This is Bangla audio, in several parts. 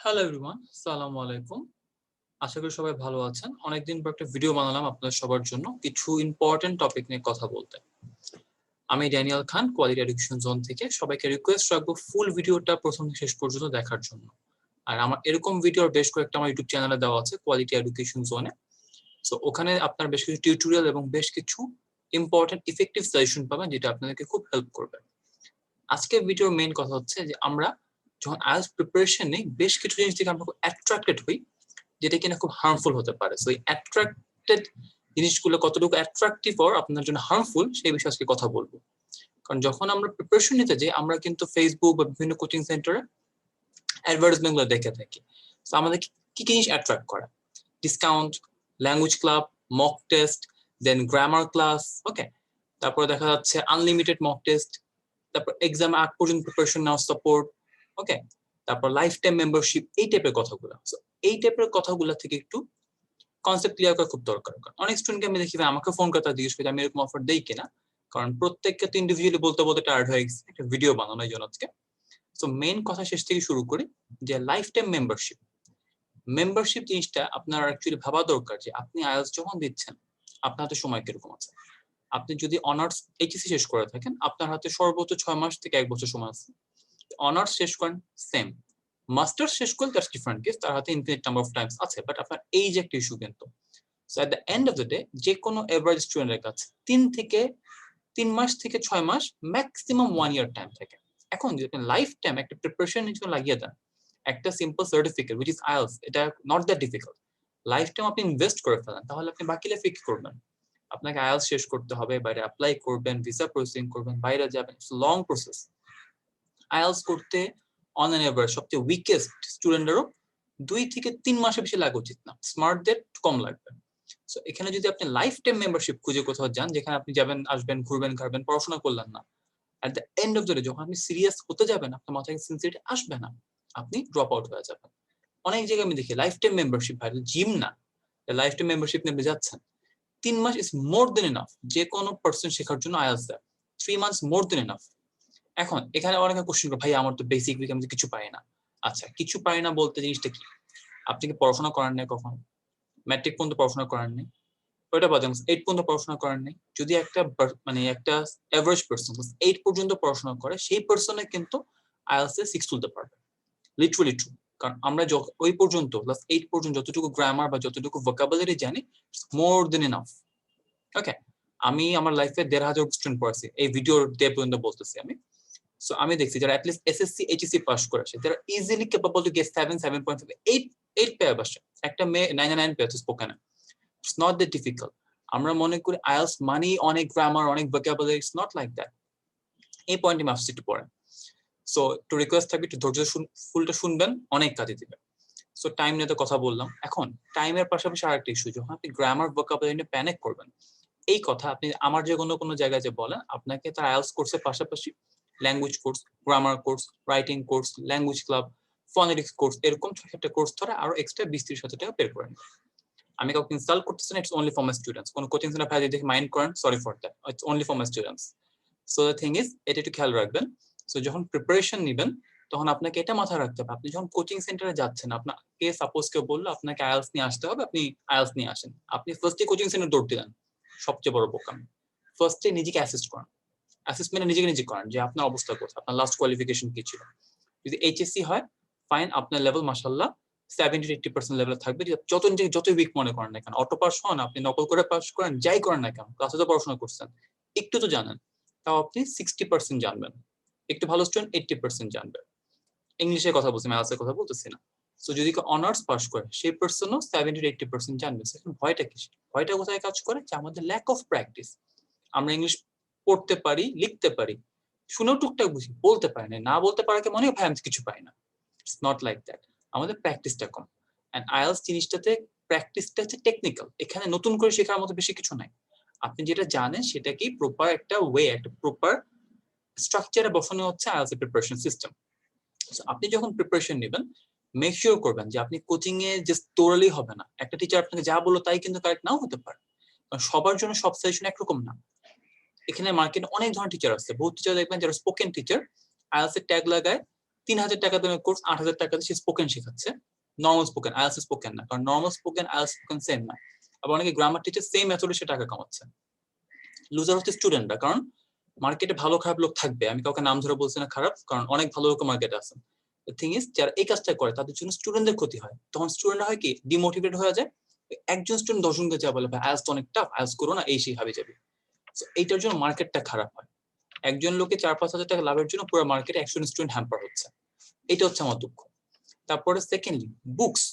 হ্যালো এভরিওয়ান, আসসালামু আলাইকুম। আশা করি সবাই ভালো আছেন। অনেকদিন পর একটা ভিডিও বানালাম আপনাদের সবার জন্য কিছু ইম্পর্টেন্ট টপিক নিয়ে কথা বলতে। আমি ড্যানিয়েল খান, কোয়ালিটি এডুকেশন জোন থেকে। সবাইকে রিকোয়েস্ট রাখবো ফুল ভিডিওটা প্রথম থেকে শেষ পর্যন্ত দেখার জন্য। আর আমার এরকম ভিডিওর বেশ কয়েকটা আমার ইউটিউব চ্যানেলে দেওয়া আছে কোয়ালিটি এডুকেশন জোনে। সো ওখানে আপনার বেশ কিছু টিউটোরিয়াল এবং বেশ কিছু ইম্পর্টেন্ট ইফেক্টিভ সাজেশন পাবেন, যেটা আপনাদেরকে খুব হেল্প করবে। আজকের ভিডিওর মেইন কথা হচ্ছে যে আমরা যখন আইএলটিএস প্রিপারেশন নেই, বেশ কিছু জিনিস থেকে আমরা খুব অ্যাট্রাক্টেড হই, যেটা কিনা খুব হার্মফুল হতে পারে। সো এই অ্যাট্রাক্টেড জিনিসগুলো কতটুকু অ্যাট্রাকটিভ আর আপনার জন্য হার্মফুল সেই বিষয়ে আজকে কথা বলবো। কারণ যখন আমরা প্রিপারেশন নিতে যাই, আমরা কিন্তু ফেসবুক বা বিভিন্ন কোচিং সেন্টারে অ্যাডভার্টাইজমেন্ট গুলো দেখে থাকি। তো আমাদের কি কি জিনিস অ্যাট্রাক্ট করে? Discount, language club, mock test, then grammar class, okay. তারপরে দেখা যাচ্ছে আনলিমিটেড মক টেস্ট, তারপর এক্সাম আগ পর্যন্ত প্রিপারেশন নেওয়ার সাপোর্ট, ওকে। তারপর লাইফ টাইম মেম্বারশিপ, এই টাইপের কথাগুলো। এই টাইপের কথাগুলো থেকে একটু কনসেপ্ট ক্লিয়ার করা খুব দরকার। অনেক স্টুডেন্টকে আমি দেখি আমাকে ফোন কথা জিজ্ঞেস করি আমি এরকম অফার দেই কিনা, কারণ প্রত্যেককে তো ইন্ডিভিজুয়ালি বলতে বলতে টায়ার্ড হয়ে গেছে একটা ভিডিও বানানো এই জন্য আজকে। সো মেইন কথা শেষ থেকে শুরু করি, যে লাইফ টাইম মেম্বারশিপ। মেম্বারশিপ জিনিসটা আপনার অ্যাকচুয়ালি ভাবা দরকার, যে আপনি আইএলটিএস যখন দিচ্ছেন আপনার হাতে সময় কিরকম আছে। আপনি যদি অনার্স এইচএসসি শেষ করে থাকেন, আপনার হাতে সর্বোচ্চ 6 মাস থেকে 1 বছর সময় আছে। অনার্স শেষ করেন, সেম। মাস্টার্স শেষ করলে দ্যাটস ডিফারেন্ট কেস, তার হাতে ইনফিনিট নাম্বার অফ টাইমস আছে, বাট আপনার এই যে একটা ইস্যু কিন্তু। So at the end of the day, যে কোনো এভারেজ স্টুডেন্টের কাছে 3 মাস থেকে 6 মাস, ম্যাক্সিমাম 1 ইয়ার টাইম থাকে। এখন যদি আপনি লাইফ টাইম একটা প্রিপারেশন নিয়ে লাগিয়ে দেন, একটা simple certificate which is IELTS, এটা not that difficult, lifetime আপনি ইনভেস্ট করে ফেলেন, তাহলে আপনি বাকি লাইফে কি করবেন? আপনাকে আইএলটিএস শেষ করতে হবে, বাইরে অ্যাপ্লাই করবেন, ভিসা প্রসেসিং করবেন, বাইরে যাবেন, ইটস লং প্রসেস। আইএলটিএস করতে অন অ্যান এভারেজ সবচেয়ে উইকেস্ট স্টুডেন্টেরও 2 থেকে 3 মাসের বেশি লাগা উচিত না, স্মার্টদের কম লাগবে। সো এখানে যদি আপনি লাইফ টাইম মেম্বারশিপ খুঁজে কোথাও যান, যেখানে আপনি যাবেন, আসবেন, ঘুরবেন, ঘাড়বেন, পড়াশোনা করলেন না, at the end of the day যখন আপনি সিরিয়াস হতে যাবেন, আপনার মাথায় সিনসিয়ারিটি আসবে না, আপনি ড্রপ আউট হয়ে যাবেন। অনেক জায়গায় আমি দেখি লাইফ টাইম মেম্বারশিপ, ভাই জিম না, লাইফ টাইম মেম্বারশিপ নিয়ে যাচ্ছেন। 3 much is more than enough যে কোনো পার্সন শেখার জন্য আইএলটিএস দেয়। 3 মান্থস মোর দেন এনাফ। এখন এখানে অনেকে কোশ্চেন করে, ভাই আমার তো বেসিক আমি কিছু পাই না। আচ্ছা, কিছু পাই না বলতে জিনিসটা কি? আপনি কি পড়াশোনা করেন নাই কখনো? ম্যাট্রিক পর্যন্ত পড়াশোনা করেন নাই? ওইটা বাদ দেন, 8 পর্যন্ত পড়াশোনা করেন নাই? যদি একটা মানে একটা এভারেজ পার্সন 8 পর্যন্ত পড়াশোনা করে, সেই পার্সনে কিন্তু আইএলটিএস এ 6 তুলতে পারবে। Literally true. কারণ আমরা ওই পর্যন্ত ক্লাস 8 পর্যন্ত যতটুকু গ্রামার বা যতটুকু ভোকাবুলারি জানি, মোর দেন এনাফ। ওকে। আমি আমার লাইফে 1,500 স্টুডেন্ট পড়াচ্ছি, এই ভিডিও দিয়ে পর্যন্ত বলতেছি আমি। সো আমি দেখছি যারা অ্যাটলিস্ট এসএসসি এইচএসসি পাস করেছে, তারা ইজিলি ক্যাপাবল টু গেট 7, 7.5, 8 পেয়ে বসে। একটা মেয়ে 99 পেয়েছে স্পোকেনে। It's not that difficult. আমরা মনে করি আইএলটিএস মানেই অনেক গ্রামার, অনেক vocabulary. It's not like that. এই পয়েন্টে আমি আসছি একটু পরে। সো একটু রিকোয়েস্ট থাকবে, একটু ধৈর্য ফুলটা শুনবেন, অনেক কাজে দিবে। সো টাইম নিয়ে তো কথা বললাম। এখন টাইমের পাশাপাশি আরেকটা ইস্যু, যখন আপনি গ্রামার ভোকাবুলারি নিয়ে প্যানিক করবেন, এই কথা আপনি আমার যে কোনো জায়গায় যে বলেন, আপনাকে তার আইএলটিএস কোর্সের পাশাপাশি language course, grammar course, writing course, language club, phonetics course, এরকম ছোট একটা কোর্স ধরে আরো এক্সট্রা 20-30 হাজার টাকা পে করেন। আমি কাউকে ইনস্টল করতেছি না, it's only for my students. কোন কোচিং সেন্টার ভাই দেখে মাইন্ড করেন, sorry for that, it's only for my students. So the thing is, এটা একটু খেয়াল রাখবেন। সো যখন প্রিপারেশন নেবেন, তখন আপনাকে এটা মাথায় রাখতে হবে, আপনি যখন কোচিং সেন্টারে যাচ্ছেন, আপনাকে সাপোজ কেউ বললো আপনাকে আইএলটিএস নিয়ে আসতে হবে, আপনি আইএলটিএস নিয়ে আসেন, আপনি ফার্স্টে কোচিং সেন্টার দৌড় দিলেন, সবচেয়ে বড় বোকামি। ফার্স্টে নিজেকে অ্যাসেস করেন, অ্যাসেসমেন্টে নিজে করেন যে আপনার অবস্থা কোথায়, আপনার লাস্ট কোয়ালিফিকেশন কি ছিল। যদি এইচএসসি হয়, ফাইন, আপনার লেভেল মাশাআল্লাহ 70-80% লেভেলে থাকবে। যতই উইক মনে করেন না কেন, অটো পাস হন, আপনি নকল করে পাস করেন, যাই করেন না কেন, ক্লাসে তো পড়াশোনা করছেন, একটু তো জানেন, তাও আপনি 60% জানবেন। একটু ভালো স্টুডেন্ট 80% জানবে। ইংলিশের কথা বলছি, ম্যাথসের কথা বলতেছি না। সো যদি অনার্স পাস করে, সেই পার্সনও 70-80% জানবে। এখন ভয়টা কি? ভয়টা কোথায় কাজ করে? যে আমাদের ল্যাক অফ প্র্যাকটিস। আমরা ইংলিশ পড়তে পারি, লিখতে পারি, শুনেও টুকটাক বুঝি, বলতে পারি না। না বলতে পারাকে মনে হয় ভাই আমি কিছু পাই না। It's not like that. আমাদের প্র্যাকটিসটা কম। এন্ড আইএলটিএস জিনিসটাতে প্র্যাকটিসটা হচ্ছে টেকনিক্যাল। এখানে নতুন করে শেখার মতো বেশি কিছু নাই। আপনি যেটা জানেন সেটাকেই প্রপার একটা ওয়ে, একটা প্রপার স্ট্রাকচারে বসানো হচ্ছে আইএলটিএস এর প্রিপারেশন সিস্টেম। আপনি যখন প্রিপারেশন নেবেন, মেক শিওর করবেন যে আপনি কোচিং এ জাস্ট তোরালেই হবে না। একটা টিচার আপনাকে যা বললো তাই কিন্তু কারেক্ট নাও হতে পারে, কারণ সবার জন্য সব সাজেশন একরকম না। এখানে মার্কেটে অনেক ধরনের টিচার আছে। বহুত টিচার দেখবেন যারা স্পোকেন টিচার, আইএলটিএস এর ট্যাগ লাগায় 3,000 টাকা দামের কোর্স 8,000 টাকা দিয়ে সে স্পোকেন শেখাচ্ছে, নর্মাল স্পোকেন, আইএলটিএস স্পোকেন না, কারণ normal spoken IELTS spoken same না। আবার অনেকে গ্রামার টিচার সেম মেথডে সে টাকা কামাচ্ছে। লুজার হচ্ছে স্টুডেন্টরা, কারণ মার্কেটে ভালো খারাপ লোক থাকবে, আমি কাউকে নাম ধরে বলছি না খারাপ, কারণ অনেক ভালো লোক মার্কেটে আছে। থিং ইজ, যারা এই কাজটা করে তাদের জন্য স্টুডেন্টদের ক্ষতি হয়, তখন স্টুডেন্টরা হয় কি ডিমোটিভেট হয়ে যায়। একজন স্টুডেন্ট 10 জনকে যা বলে ভাই আইএলটিএস তো অনেক টাফ, আইএলটিএস করো না, এই সেই হাবি যাবে। এইটার জন্য মার্কেটটা খারাপ হয়। একজন লোকে 4-5 হাজার টাকা লাভের জন্য পুরো মার্কেটে 100 স্টুডেন্ট হ্যাম্পার হচ্ছে। এটা হচ্ছে আমার দুঃখ। তারপরে সেকেন্ডলি বুকস,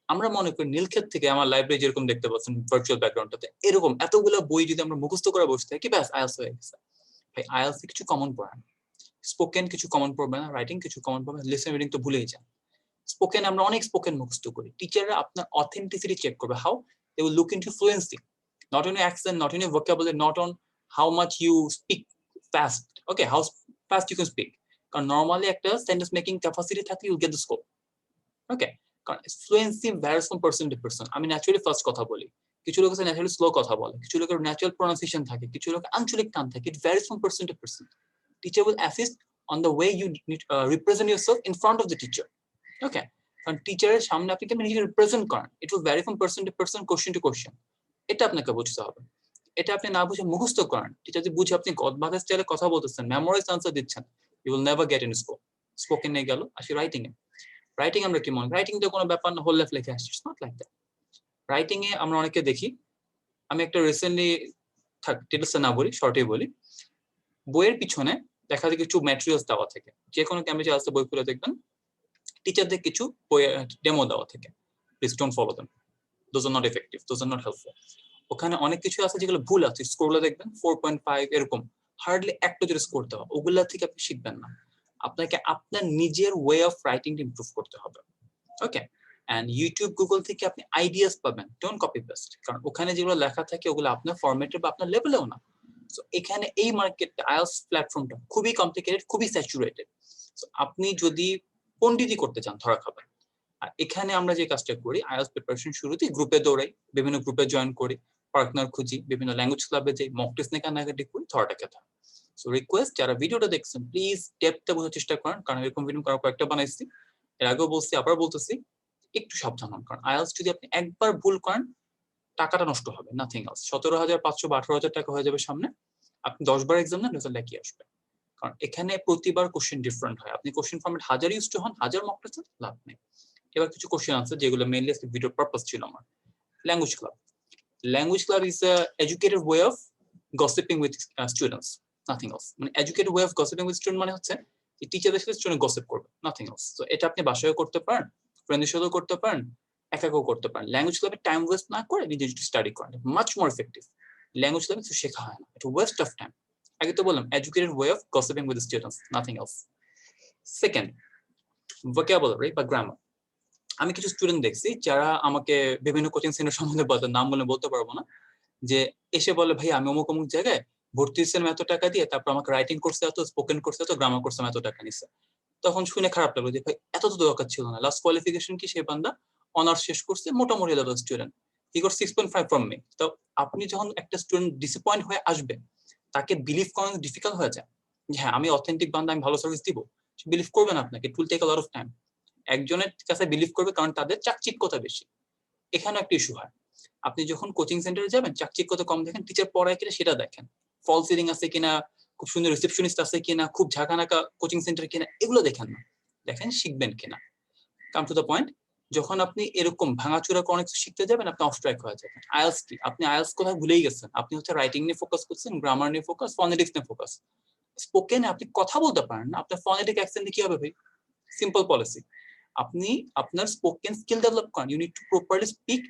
আমরা মনে করি নীলক্ষেত থেকে আমার লাইব্রেরি যেরকম দেখতে পাচ্ছেন ভার্চুয়াল ব্যাকগ্রাউন্ডটাতে, এরকম এতগুলো বই যদি আমরা মুখস্থ করে বসে থাকি ব্যাস আইএলটিএস হয়ে গেছে। ভাই আইএলটিএস কিছু কমন পড়ে না, স্পোকেন কিছু কমন পড়বে না, রাইটিং কিছু কমন পড়বে না, লিসেন রিডিং তো ভুলেই যান। স্পোকেন আমরা অনেক স্পোকেন মুখস্থ করি, টিচাররা আপনার অথেন্টিসিটি চেক করবে, how they will look into fluency, not on your accent, not on your vocabulary, not on how much you speak fast, okay, how fast you can speak, কারণ নরমালি একটা সেন্টেন্স মেকিং ক্যাপাসিটি থাকলে ইউ গেট দ্য স্কোপ, ওকে। কারণ fluency varies from person to person. আমি ন্যাচুরালি ফার্স্ট কথা বলি, কিছু লোক আছে ন্যাচুরালি স্লো কথা বলে, কিছু লোকের ন্যাচুরাল প্রোনাউন্সিয়েশন থাকে, কিছু লোক আঞ্চলিক টান থাকে, it varies from person to person. Teacher will assist on the way you represent yourself in front of the teacher, okay. কারণ টিচারের সামনে আপনি কেমন নিজেকে রিপ্রেজেন্ট করেন, it will vary from person to person, question to question. এটা আপনাকে বুঝতে হবে। এটা আপনি না বুঝে মুখস্থ করেন, টিচার যদি বুঝে আপনি গদবাঁধা স্টাইলে কথা বলতেছেন, মেমোরাইজ আনসার দিচ্ছেন, you will never get in scope. Spoken নিয়ে গেল, আসি রাইটিং এ। রাইটিং আমরা কি মনে, রাইটিং তো কোনো ব্যাপার না, হোল লাইফ লিখে আসছি, নট লাইক দ্যাট। রাইটিং এ আমরা অনেকে দেখি, আমি একটা রিসেন্টলি ডিটেলসে না বলি, শর্টে বলি, বইয়ের পিছনে দেখা যায় কিছু ম্যাটেরিয়ালস দেওয়া থাকে, যে কোনো ক্যাম্পাসে আসতে বই খুলে দেখবেন টিচারদের কিছু বইয়ের ডেমো দেওয়া থাকে, please don't follow them, those are not effective, those are not helpful. ওখানে অনেক কিছু আছে যেগুলো ভুল আছে, স্কোরগুলো দেখবেন 4.5 এরকম, হার্ডলি একটা যদি স্কোর দেওয়া, ওগুলা থেকে আপনি শিখবেন না, আপনাকে আপনার নিজের ওয়ে অফ রাইটিং ইমপ্রুভ করতে হবে, ওকে। এন্ড ইউটিউব গুগল থেকে আপনি আইডিয়াস পাবেন, ডোন্ট কপি পেস্ট, কারণ ওখানে যেগুলো লেখা থাকে ওগুলো আপনার ফরম্যাটে বা আপনার লেভেলেও না। সো এখানে এই মার্কেটটা আইএলটিএস প্ল্যাটফর্মটা খুবই কমপ্লিকেটেড, খুবই স্যাচুরেটেড। সো আপনি যদি পণ্ডিতই করতে চান ধরা খাবেন। আর এখানে আমরা যে কাজটা করি, আইএলটিএস প্রিপারেশন শুরুতে গ্রুপে দৌড়াই, বিভিন্ন গ্রুপে জয়েন করি, পার্টনার খুঁজি, বিভিন্ন ল্যাঙ্গুয়েজ ক্লাবে যাই, মক টেস্ট নিয়ে কান্নাকাটি করি, ধরাটা কথা। সো রিকোয়েস্ট, যারা ভিডিওটা দেখছেন প্লিজ ডেপথে বোঝার চেষ্টা করেন, কারণ এরকম ভিডিও কারো কয়েকটা বানাইছি, এর আগেও বলছি আবার বলতেছি, একটু সাবধান হন, কারণ আইএলটিএস যদি আপনি একবার ভুল করেন টাকাটা নষ্ট হবে, নাথিং এলস। 17,500 বা 18,000 টাকা হয়ে যাবে সামনে, আপনি 10 বার এক্সাম দেন, রেজাল্ট একই আসবে, কারণ এখানে প্রতিবার কোশ্চেন ডিফারেন্ট হয়, আপনি কোশ্চেন ফরম্যাট 1000 ইউজ টু হন, 1000 মক টেস্ট লাভ নেই। এবার কিছু কোশ্চেন আছে যেগুলো মেইনলি ভিডিও পারপাস ছিল আমার। Language club, language club is a educated way of gossiping with students, nothing else. মানে educated way of gossiping with student মানে হচ্ছে যে টিচারদের সাথে স্টুডেন্ট গসিপ করবে, nothing else. So এটা আপনি বাসায়ও করতে পারেন, ফ্রেন্ডের সাথেও করতে পারেন, একাও করতে পারেন। ল্যাঙ্গুয়েজ ক্লাবে টাইম ওয়েস্ট না করে নিজে যদি স্টাডি করেন, মাচ মোর এফেক্টিভ। ল্যাঙ্গুয়েজ ক্লাবে কিছু শেখা হয় না, এটা ওয়েস্ট অফ টাইম। আগে তো বললাম educated way of gossiping with the students, nothing else. Second, vocabulary বা গ্রামার। আমি কিছু স্টুডেন্ট দেখছি যারা আমাকে বিভিন্ন কোচিং সেন্টার সম্বন্ধে বলতে, নাম বলে বলতে পারবো না, যে এসে বলে ভাই আমি অমুক অমুক জায়গায় ভর্তি হচ্ছিলাম এত টাকা দিয়ে, তারপর আমাকে রাইটিং কোর্সে এত, স্পোকেন কোর্সে এত, গ্রামার কোর্সে এত টাকা নিচ্ছে। তখন শুনে খারাপ লাগলো যে ভাই এত তো দরকার ছিল না। লাস্ট কোয়ালিফিকেশন কি সেই বান্দা অনার্স শেষ করছে, মোটামুটি level student, he got 6.5 from me. তো আপনি যখন একটা স্টুডেন্ট ডিসঅ্যাপয়েন্ট হয়ে আসবে, তাকে বিলিভ করানো ডিফিকাল্ট হয়ে যায় যে হ্যাঁ আমি অথেন্টিক বান্দা, আমি ভালো সার্ভিস দিব, সে বিলিভ করবে না আপনাকে, it will take a lot of time. একজনের কাছে বিলিভ করবে কারণ তাদের চাকচিক্যতা বেশি, এখানে একটা ইস্যু হয়। আপনি যখন কোচিং সেন্টারে যাবেন চাকচিক্যতা কম দেখেন, টিচার পড়ায় কিনা সেটা দেখেন, ফল সিলিং আছে কিনা, খুব সুন্দর রিসেপশনিস্ট আছে কিনা, খুব ঝাঁকানাকা কোচিং সেন্টার কিনা, এগুলো দেখেন না, দেখেন শিখবেন কিনা। কাম টু দ্য পয়েন্ট, যখন আপনি এরকম ভাঙাচোরা অনেক শিখতে যাবেন আপনি অফ ট্র্যাক হয়ে যাবেন। আইএলটিএস কি, আপনি আইএলটিএস কোথায় ভুলেই গেছেন, আপনি হচ্ছে রাইটিং নিয়ে ফোকাস করছেন, গ্রামার নিয়ে ফোকাস, ফনেটিক্স নিয়ে ফোকাস। স্পোকেনে আপনি কথা বলতে পারেন না, আপনার ফনেটিক অ্যাকসেন্টে কি হবে ভাই? সিম্পল পলিসি, আপনি আপনার স্পোকেন স্কিল ডেভেলপ করেন, you need to properly speak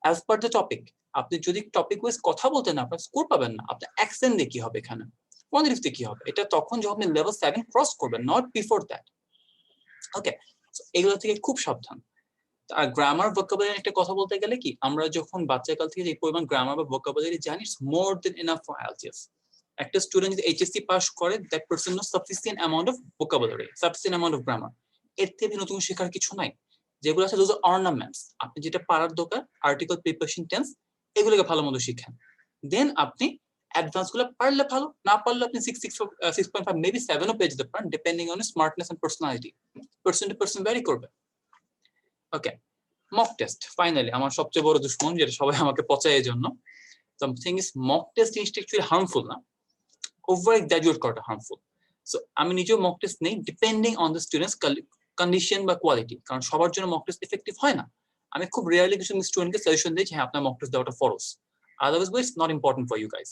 as per the topic. আপনি যদি টপিক ওয়াইজ কথা বলতে না, আপনার স্কোর পাবেন না। আপনার অ্যাকসেন্ট দিয়ে কি হবে, এখানে ফনেটিক্স দিয়ে কি হবে? এটা তখন যখন আপনি লেভেল 7 ক্রস করবেন, নট বিফোর দ্যাট, ওকে। এগুলো থেকে খুব সাবধান। আর গ্রামার ভোকাবুলারি একটা কথা বলতে গেলে কি, আমরা যখন বাচ্চাকাল থেকে যে পরিমাণ গ্রামার বা ভোকাবুলারি জানি, it's more than enough for IELTS. একটা স্টুডেন্ট যদি এইচএসসি পাস করে, that person knows sufficient amount of vocabulary, sufficient amount of grammar. এর থেকে নতুন শেখার কিছু নাই। যেগুলো আছে দোজ আর অর্নামেন্টস, আপনি যেটা পারার দরকার, আর্টিকেল, প্রিপোজিশন, টেন্স, এগুলোকে ভালো মতো শিখেন, দেন আপনি অ্যাডভান্স গুলো পারলে ভালো, না পারলে আপনি 6.5 মেবি 7ও পেয়ে যেতে পারেন, depending on smartness and personality. Person to person vary করবে। ওকে, মক টেস্ট ফাইনালি আমার সবচেয়ে বড় দুশ্মন, যেটা সবাই আমাকে পচায় এই জন্য। সামথিং ইজ মক টেস্ট জিনিসটা অ্যাকচুয়ালি হার্মফুল না, ওভার এক্সাজারেট করাটা হার্মফুল। সো আমি নিজেও মক টেস্ট নেই depending on the students condition বা কোয়ালিটি, কারণ সবার জন্য মক টেস্ট এফেক্টিভ হয় না। আমি খুব রেয়ারলি কিছু স্টুডেন্টকে সাজেশন দিই যে হ্যাঁ আপনার মক টেস্ট দেওয়াটা ফরজ, otherwise it's not important for you guys.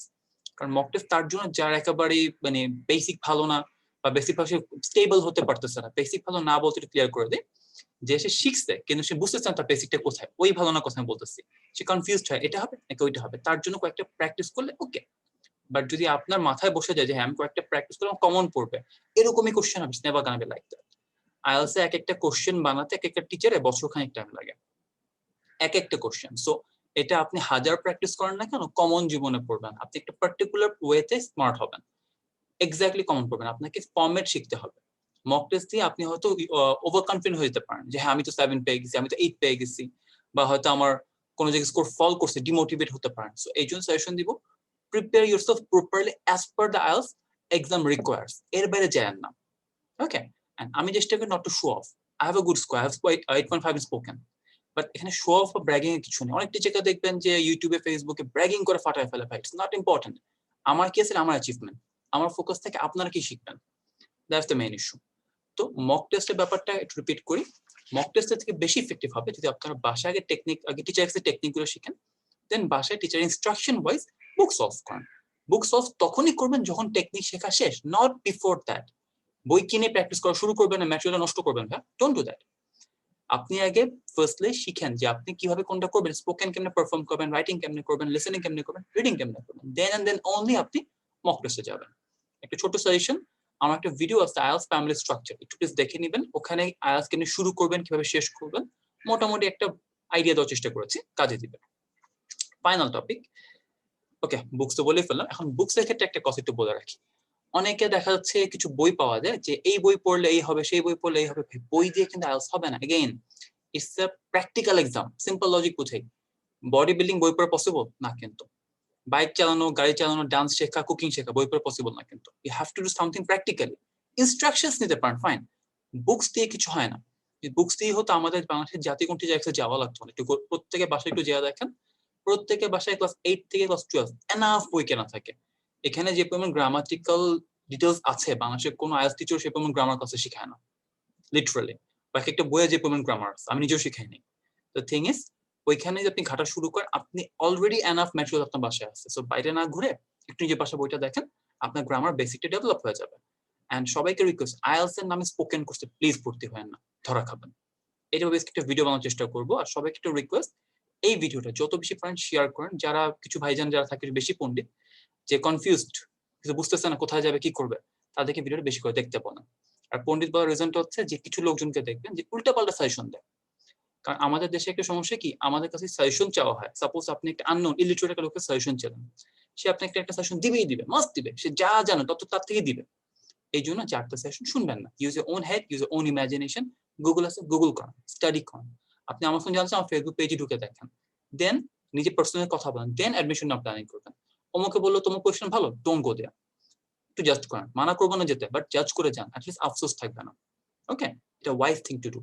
কারণ মক টেস্ট তার জন্য যার একেবারে মানে বেসিক ভালো না বা বেসিক ভাবে স্টেবল হতে পারতেছে না, বেসিক ভালো না বলতে ক্লিয়ার করে দেয় যে সে শিখছে কিন্তু সে বুঝতেছে না তার বেসিকটা কোথায়, ওই ভালো না কথা আমি বলতেছি, সে কনফিউজড হয় এটা হবে নাকি ওইটা হবে, তার জন্য কয়েকটা প্র্যাকটিস করলে ওকে। বাট যদি আপনার মাথায় বসে যায় যে হ্যাঁ আমি কয়েকটা প্র্যাকটিস করলাম কমন পড়বে, এরকমই কোশ্চেন হবে, never gonna be like that. IELTS এ এক একটা কোশ্চেন বানাতে এক একটা টিচারের বছরখানেক টাইম লাগে, এক একটা কোশ্চেন। সো এটা আপনি হাজার প্র্যাকটিস করেন না কেন, কমন জীবনে পড়বেন, আপনি একটা পার্টিকুলার ওয়েতে স্মার্ট হবেন, এক্স্যাক্টলি কমন পড়বেন। আপনাকে ফরম্যাট শিখতে হবে। মক টেস্ট দিয়ে আপনি হয়তো ওভার কনফিডেন্ট হয়ে যেতে পারেন যে হ্যাঁ আমি তো 7 পেয়ে গেছি, আমি তো 8 পেয়ে গেছি, বা হয়তো আমার কোনো জায়গায় স্কোর ফল করছে, ডিমোটিভেট হতে পারেন। সো এই জন্য সাজেশন দিব, prepare yourself properly as per the IELTS exam requires, এর বাইরে যায় না। ওকে, এন্ড আমি চেষ্টা করি not to show off. I have a good score, I have 8.5 in spoken, but এখানে শো অফ বা ব্র্যাগিং এর কিছু নেই। অনেক টিচারকে দেখবেন যে ইউটিউবে ফেসবুকে ব্র্যাগিং করে ফাটায় ফেলে, ভাই ইটস নট ইম্পর্টেন্ট। আমার কি আছে, আমার অ্যাচিভমেন্ট, আমার ফোকাস থেকে আপনারা কি শিখবেন, দ্যাটস দ্য মেইন ইস্যু। তো মক টেস্টের ব্যাপারটা একটু রিপিট করি, মক টেস্টের থেকে বেশি ইফেক্টিভ হবে যদি আপনারা বাসায় আগে টিচার কাছে টেকনিকগুলো শিখেন, দেন বাসায় টিচার ইনস্ট্রাকশন ওয়াইজ বুক সলভ করেন। বুক সলভ তখনই করবেন যখন টেকনিক শেখা শেষ, নট বিফোর দ্যাট। বই কিনে প্র্যাকটিস করা শুরু করবেন না, ম্যাটেরিয়াল নষ্ট করবেন, হ্যাঁ ডোন্ট ডু দ্যাট। আপনি আগে ফার্স্টলি শিখেন যে আপনি কিভাবে কোনটা করবেন, স্পোকেন কেমনে পারফর্ম করবেন, রাইটিং কেমনে করবেন, লিসেনিং কেমনে করবেন, রিডিং কেমনে করবেন, দেন অনলি আপনি মক টেস্টে যাবেন। একটা ছোট সাজেশন, আমার একটা ভিডিও আছে আইএলটিএস ফ্যামিলি স্ট্রাকচার, একটু প্লিজ দেখে নেবেন। ওখানে আইএলটিএস কেমনে শুরু করবেন, কিভাবে শেষ করবেন, মোটামুটি একটা আইডিয়া দেওয়ার চেষ্টা করেছি, কাজে দিবে। ফাইনাল টপিক, ওকে বুকস তো বলেই ফেললাম, এখন বুকস এর ক্ষেত্রে একটা কথা একটু বলে রাখি। অনেকে দেখা যাচ্ছে কিছু বই পাওয়া যায় যে এই বই পড়লে এই হবে, সেই বই পড়লে এই হবে, বই দিয়ে কিন্তু আইএলটিএস হবে না। Again it's a practical exam, simple logic বুঝাই। বডি বিল্ডিং বই পড়া পসিবল না, কিন্তু বাইক চালানো, গাড়ি চালানো, ডান্স শেখা, কুকিং শেখা বই পড়া পসিবল না, কিন্তু you have to do something practically. Instructions নিতে পারেন, ফাইন, বুকস দিয়ে কিছু হয় না। বুকস দিয়ে হতো আমাদের বাংলাদেশের জাতীয় কোনটি জায়গায় যাওয়া লাগতো না, একটু প্রত্যেকে বাসায় একটু যাওয়া দেখেন, প্রত্যেকে বাসায় ক্লাস 8 থেকে ক্লাস 12 এনাফ বই কেনা থাকে। এখানে যে পরিমাণ গ্রামাটিক্যাল ডিটেলস আছে, বাংলাদেশের কোনো আইএলটিএস টিচার সে পরিমাণ গ্রামার ক্লাসে শেখায় না, লিটারালি। বা একটা বইয়ে যে পরিমাণ গ্রামার আছে আমি নিজেও শিখাইনি। দ্য থিং ইজ, ওইখানে যদি আপনি ঘাটা শুরু করেন, আপনি অলরেডি এনাফ ম্যাটেরিয়াল আপনার বাসায় আছে। সো বাইরে না ঘুরে একটু নিজের বাসায় বইটা দেখেন, আপনার গ্রামার বেসিকটা ডেভেলপ হয়ে যাবে। এন্ড সবাইকে রিকোয়েস্ট, আইএলটিএস এর নামে স্পোকেন কোর্সে প্লিজ ভর্তি হয় না, ধরা খাবেন। এটা বেশ একটা ভিডিও বানানোর চেষ্টা করবো। আর সবাইকে একটু রিকোয়েস্ট, এই ভিডিওটা যত বেশি পারেন শেয়ার করেন, যারা কিছু ভাইজান যারা থাকে বেশি পণ্ডিত, যে কনফিউজড, কিছু বুঝতেছে না কোথায় যাবে কি করবে, তাদেরকে ভিডিওটা বেশি করে দেখতে বলেন। আর পণ্ডিত বলার রিজনটা হচ্ছে যে কিছু লোকজনকে দেখবেন যে উল্টাপাল্টা সাজেশন দেয়। কারণ আমাদের দেশে একটা সমস্যা কি, আমাদের কাছে সাজেশন চাওয়া হয়। সাপোজ আপনি একটা আননোন ইলিটারেট একটা লোকের সাজেশন চান, সে আপনাকে একটা সাজেশন দিবেই দিবে, মাস্ট দিবে, সে যা জানে তত তার থেকে দিবে। এই জন্য চারটা সাজেশন শুনবেন না। Use your own head, use your own imagination. Google আছে, গুগল করেন, স্টাডি করেন। আপনি আমার ফোন জানছেন, আমার ফেসবুক পেজে ঢুকে দেখেন, দেন নিজে পার্সোনাল কথা বলেন, দেন অ্যাডমিশন না প্ল্যানিং করবেন। অমুকে বললো তোমার কোয়েশ্চেন ভালো, ডোন্ট গো দেয়ার, একটু জাজ করেন, মানা করবো না যেতে, বাট জাজ করে যান, অ্যাটলিস্ট আফসোস থাকবে না। ওকে, এটা ওয়াইজ থিং টু ডু।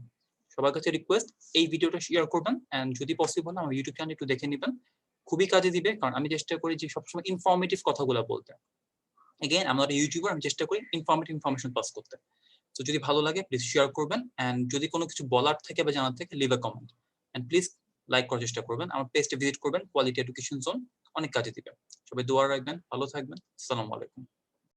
সবার কাছে রিকোয়েস্ট, এই ভিডিওটা শেয়ার করবেন, এন্ড যদি পসিবল আমার ইউটিউব চ্যানেল একটু দেখে নেবেন, খুবই কাজে দিবে। কারণ আমি চেষ্টা করি যে সবসময় ইনফরমেটিভ কথাগুলো বলতে। এগেইন আমরা ইউটিউবার, আমি চেষ্টা করি ইনফরমেশন পাস করতে। তো যদি ভালো লাগে প্লিজ শেয়ার করবেন, এন্ড যদি কোনো কিছু বলার থাকে বা জানার থাকে leave a comment, and please like করার চেষ্টা করবেন, আমার পেজটা ভিজিট করবেন, কোয়ালিটি এডুকেশন জোন, অনেক কাজে দিবে। সবাই দোয়া রাখবেন, ভালো থাকবেন, আসসালামু আলাইকুম।